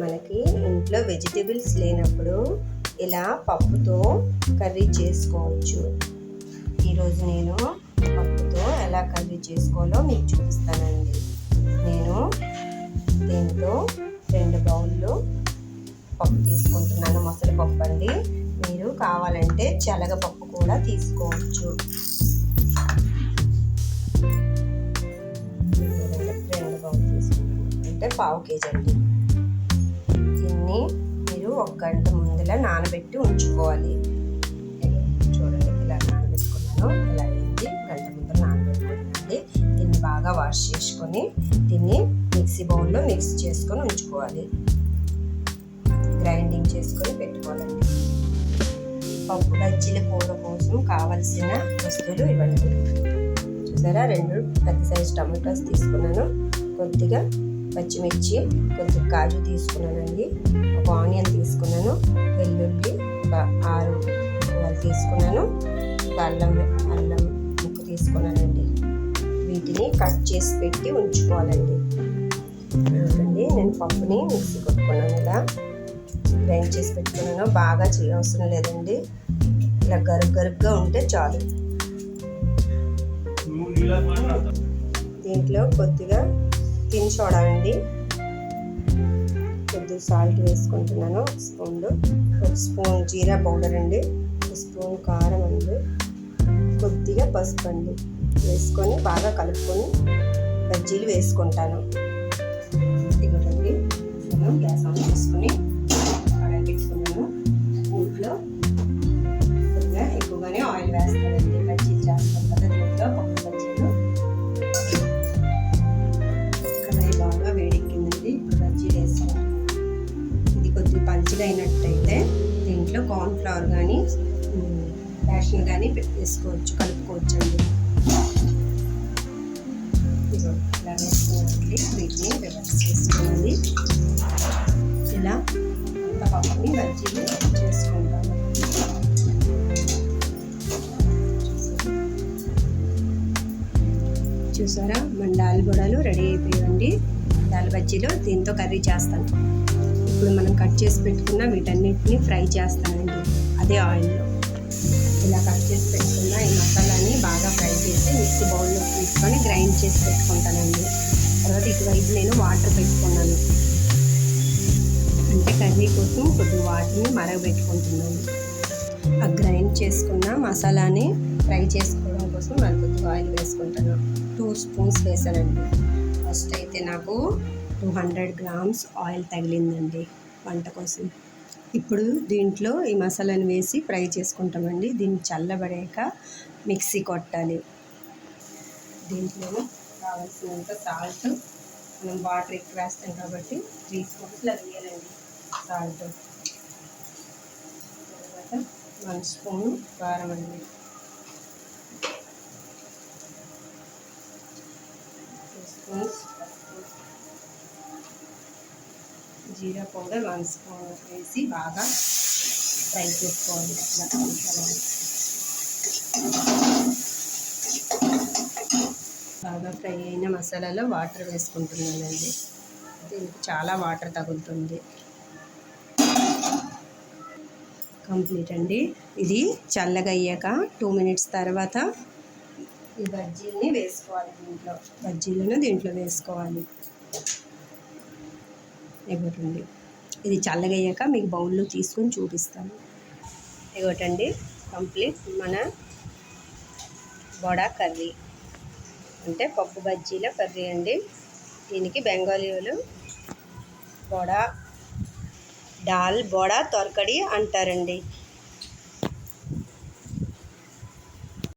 మనకి ఇంట్లో వెజిటేబుల్స్ లేనప్పుడు ఇలా పప్పుతో కర్రీ చేసుకోవచ్చు. ఈరోజు నేను పప్పుతో ఎలా కర్రీ చేసుకోవాలో మీకు చూపిస్తానండి. నేను దీంట్లో 2 బౌళ్ళు పప్పు తీసుకుంటున్నాను. మొసలి పప్పు అండి. మీరు కావాలంటే శనగపప్పు కూడా తీసుకోవచ్చు. 2 బౌళ్ళు తీసుకుంటాను, అంటే 1/2 కేజీ అండి. దీన్ని మీరు 1 గంట ముందులా నానబెట్టి ఉంచుకోవాలి. చూడండి, ఇలా నానబెట్టుకున్నాను. ఇలా అయింది, గంట ముందర నానబెట్టుకుంటుంది. దీన్ని బాగా వాష్ చేసుకొని దీన్ని మిక్సీ బౌల్లో మిక్స్ చేసుకొని ఉంచుకోవాలి. గ్రైండింగ్ చేసుకొని పెట్టుకోవాలండి. పప్పు బజ్జీల కూర కోసం కావలసిన వస్తువులు ఇవ్వండి. చూసారా, 2 పెద్ద సైజు టమాటోస్ తీసుకున్నాను, కొద్దిగా పచ్చిమిర్చి, కొద్దిగా కాజు తీసుకున్నానండి, 1 ఆనియన్ తీసుకున్నాను, వెల్లుల్లి 6 తీసుకున్నాను, అల్లం ముక్క తీసుకున్నానండి. వీటిని కట్ చేసి పెట్టి ఉంచుకోవాలండి. చూడండి, నేను పప్పుని మిక్సీ కొట్టుకున్నాను. ఇలా గ్రైండ్ చేసి పెట్టుకున్నాను. బాగా చేయవసరం లేదండి, ఇలా గరుగ్గా ఉంటే చాలు. దీంట్లో కొద్దిగా తిన్ సోడా అండి, కొద్దిగా సాల్ట్ వేసుకుంటున్నాను, 1 స్పూన్ జీరా పౌడర్ అండి, 1 స్పూన్ కారం అండి, కొద్దిగా పసుపు అండి వేసుకొని బాగా కలుపుకొని బజ్జీలు వేసుకుంటాను. ఇదిగోండి, నేను గ్యాస్ ఆన్ చేసుకొని కడాయి పెట్టుకున్నాను. దీంట్లో కొద్దిగా ఎక్కువగానే ఆయిల్ వేస్తానండి. బజ్జీలు చేస్తాం కదా, దీంట్లో పప్పు బజ్జీలు. కడాయి బాగా వేడెక్కిందండి. ఇప్పుడు బజ్జీలు వేస్తాను. ఇది కొద్దిగా పల్చగా అయినట్టయితే దీంట్లో కార్న్ఫ్లవర్ కానీ రేషన్ కానీ వేసుకోవచ్చు, కలుపుకోవచ్చు అండి. ఇలా వేసుకున్నామండి. వీటిని రివర్స్ చేసుకోవాలి. ఇలా అంత పప్పుని బజ్జీలు చేసుకుంటాము. చూసారా, మన దాల్ బొడలు రెడీ అయిపోయాయండి. దాల్ బజ్జీలు దీంతో కర్రీ చేస్తాను. ఇప్పుడు మనం కట్ చేసి పెట్టుకున్న వీటన్నిటిని ఫ్రై చేస్తానండి అదే ఆయిల్లో. ఇలా కట్ చేసి పెట్టుకున్న ఈ మసాలాని బాగా ఫ్రై చేసి మిక్సీ బౌల్లో తీసుకొని గ్రైండ్ చేసి పెట్టుకుంటానండి. తర్వాత ఇటువైపు నేను వాటర్ పెట్టుకున్నాను, అంటే కర్రీ కోసం కొద్దిగా వాటర్ని మరగబెట్టుకుంటున్నాను. ఆ గ్రైండ్ చేసుకున్న మసాలాని ఫ్రై చేసుకోవడం కోసం మరి కొద్దిగా ఆయిల్ వేసుకుంటాను. 2 స్పూన్స్ వేసానండి. ఫస్ట్ అయితే నాకు 200 గ్రామ్స్ ఆయిల్ తగిలిందండి వంట కోసం. ఇప్పుడు దీంట్లో ఈ మసాలాను వేసి ఫ్రై చేసుకుంటామండి. దీన్ని చల్లబడాక మిక్సీ కొట్టాలి. దీంట్లో కావాల్సినంత సాల్ట్, మనం వాటర్ ఎక్కువ వేస్తాం కాబట్టి 3 స్పూన్స్ అది వేయాలండి సాల్ట్. తర్వాత 1 స్పూన్ కారం అండి, 2 స్పూన్స్ పసుపు, జీరా పౌడర్ 1 స్పూన్ వేసి బాగా ఫ్రై చేసుకోవాలి. బాగా ఫ్రై అయిన మసాలాలో వాటర్ వేసుకుంటున్నానండి. దీనికి చాలా వాటర్ తగులుతుంది. కంప్లీట్ అండి. ఇది చల్లగా అయ్యాక 2 మినిట్స్ తర్వాత ఈ బజ్జీలని వేసుకోవాలి. బజ్జీలను దీంట్లో వేసుకోవాలి. ఇవ్వటండి, ఇది చల్లగా అయ్యాక మీకు బౌల్లో తీసుకొని చూపిస్తాను. ఇవ్వటండి, కంప్లీట్ మన బొడా కర్రీ, అంటే పప్పు బజ్జీల కర్రీ అండి. దీనికి బెంగాలీలు బొడా, దాల్ బొడా తొరకడి అంటారండి.